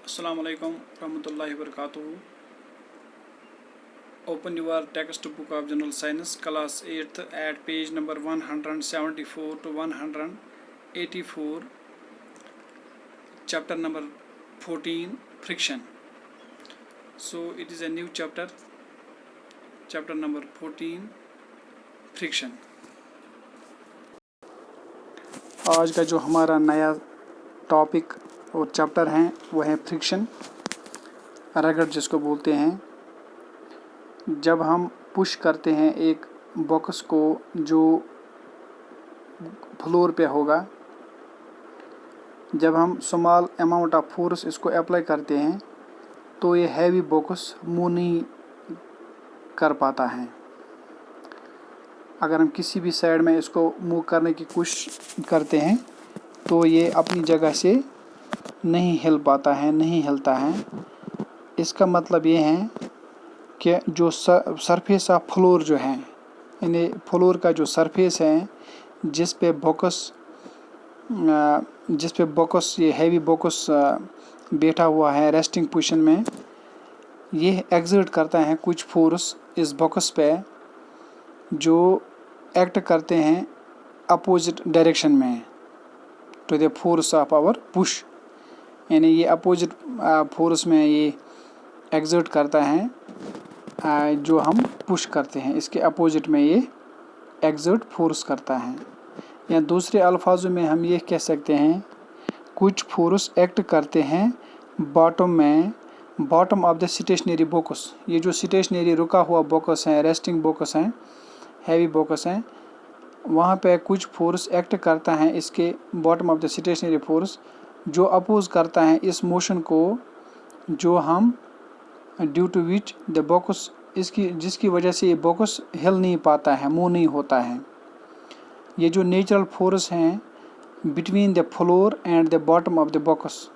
Assalamu alaikum warahmatullahi wabarakatuh. Open your textbook of General Science class 8th at page number 174 to 184, chapter number 14, friction. So it is a new chapter number 14, friction. आज का जो हमारा नया topic और chapter है वो है friction, रगड़ जिसको बोलते हैं। जब हम पुश करते हैं एक बॉक्स को जो फ्लोर पे होगा, जब हम स्मॉल अमाउंट ऑफ फोर्स इसको अप्लाई करते हैं तो ये हैवी बॉक्स मूव नहीं कर पाता है। अगर हम किसी भी साइड में इसको मूव करने की कोशिश करते हैं तो ये अपनी जगह से नहीं हिल पाता है, नहीं हिलता है। इसका मतलब ये है कि जो सरफेस ऑफ फ्लोर जो है, यानी फ्लोर का जो सरफेस है जिस पे बॉक्स ये हैवी बॉक्स बैठा हुआ है रेस्टिंग पोजीशन में, ये एक्सर्ट करता है कुछ फोर्स इस बॉक्स पे जो एक्ट करते हैं अपोजिट डायरेक्शन में to the force of our push. यानी ये अपोजिट फोर्स में ये एक्सर्ट करता है जो हम पुश करते हैं, इसके अपोजिट में ये एक्सर्ट फोर्स करता है। या दूसरे अल्फाजों में हम ये कह सकते हैं कुछ फोर्स एक्ट करते हैं bottom of the stationary box. ये जो स्टेशनरी रुका हुआ बॉक्स है, रेस्टिंग बॉक्स है, हैवी बॉक्स है, वहाँ पे कुछ फोर्स एक्ट करता है इसके bottom of the stationary force जो अपोज करता है इस मोशन को, जो हम due to which the box जिसकी वजह से ये बॉक्स हिल नहीं पाता है, मूव नहीं होता है। ये जो नेचुरल फोर्स हैं between the floor and the bottom of the box,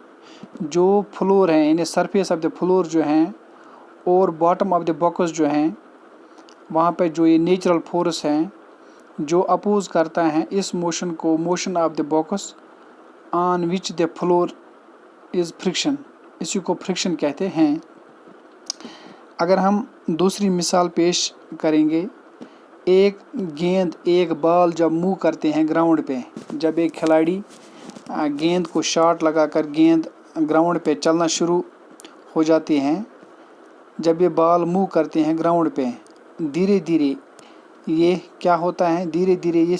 जो फ्लोर है यानी सरफेस ऑफ द फ्लोर जो हैं और बॉटम ऑफ द बॉक्स जो हैं, वहाँ पे जो ये नेचुरल फोर्स हैं जो अपोज करता है इस मोशन को, motion of the box on which the floor is friction, इसी को फ्रिक्शन कहते हैं। अगर हम दूसरी मिसाल पेश करेंगे, एक गेंद एक बॉल जब मूव करते हैं ग्राउंड पे, जब एक खिलाड़ी गेंद को शॉट लगाकर गेंद ग्राउंड पे चलना शुरू हो जाती हैं, जब ये बॉल मूव करते हैं ग्राउंड पे, धीरे धीरे ये क्या होता है, धीरे धीरे ये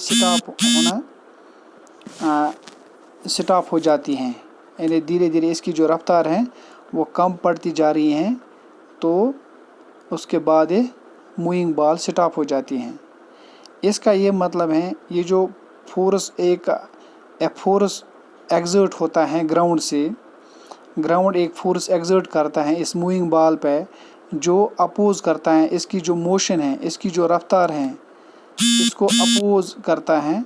स्टॉप हो जाती हैं। यानी धीरे धीरे इसकी जो रफ्तार है वो कम पड़ती जा रही हैं, तो उसके बाद ये मूविंग बॉल स्टॉप हो जाती हैं। इसका ये मतलब है ये जो फोर्स फोर्स एक्सर्ट होता है ग्राउंड से, ग्राउंड एक फोर्स एक्सर्ट करता है इस मूविंग बॉल पे जो अपोज करता है इसकी जो मोशन है, इसकी जो रफ्तार है, इसको अपोज करता है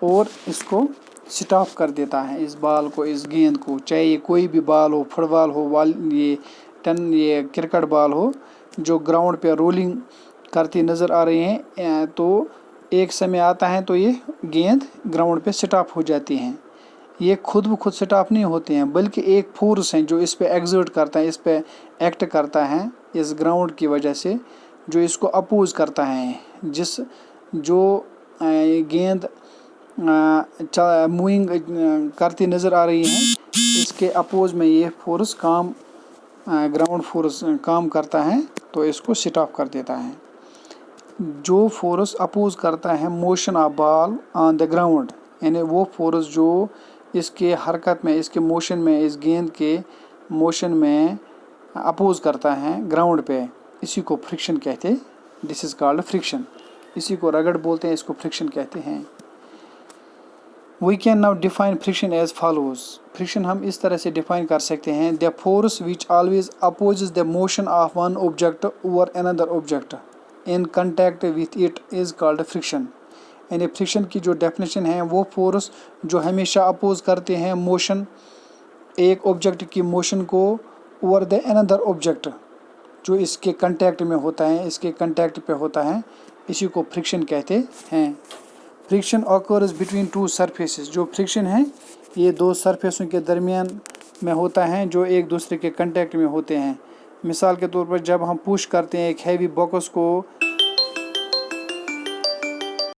और इसको स्टॉप कर देता है इस बॉल को, इस गेंद को, चाहे ये कोई भी बॉल हो, फुटबॉल हो, ये क्रिकेट बॉल हो जो ग्राउंड पे रोलिंग करती नज़र आ रही हैं, तो एक समय आता है तो ये गेंद ग्राउंड पे स्टॉप हो जाती हैं। ये खुद ब खुद स्टॉप नहीं होते हैं, बल्कि एक फोर्स है जो इस पे एक्सर्ट करता है, इस पे एक्ट करता है इस ग्राउंड की वजह से, जो इसको अपोज करता है, जो गेंद मूविंग करती नज़र आ रही है, इसके अपोज में ये फोर्स ग्राउंड फोर्स काम करता है तो इसको स्टॉप कर देता है। जो फोर्स अपोज करता है motion of ball on the ground, यानी वो फोर्स जो इसके हरकत में, इसके मोशन में, इस गेंद के मोशन में अपोज करता है ग्राउंड पे, इसी को फ्रिक्शन कहते हैं। This is called friction. इसी को रगड़ बोलते हैं, इसको फ्रिक्शन कहते हैं। We can now define friction as follows. Friction हम इस तरह से डिफाइन कर सकते हैं, the force which always opposes the motion of one object over another object in contact with it is called friction. यानी फ्रिक्शन की जो डेफिनेशन है, वो फोर्स जो हमेशा अपोज करते हैं मोशन, एक ऑब्जेक्ट की मोशन को ओवर द अनदर ऑब्जेक्ट जो इसके कंटैक्ट में होता है, इसके कंटैक्ट पे होता है, इसी को फ्रिक्शन कहते हैं। Friction occurs between two surfaces. जो फ्रिक्शन है ये दो सरफेसों के दरमियान में होता है जो एक दूसरे के कांटेक्ट में होते हैं। मिसाल के तौर पर जब हम पुश करते हैं एक हैवी बॉक्स को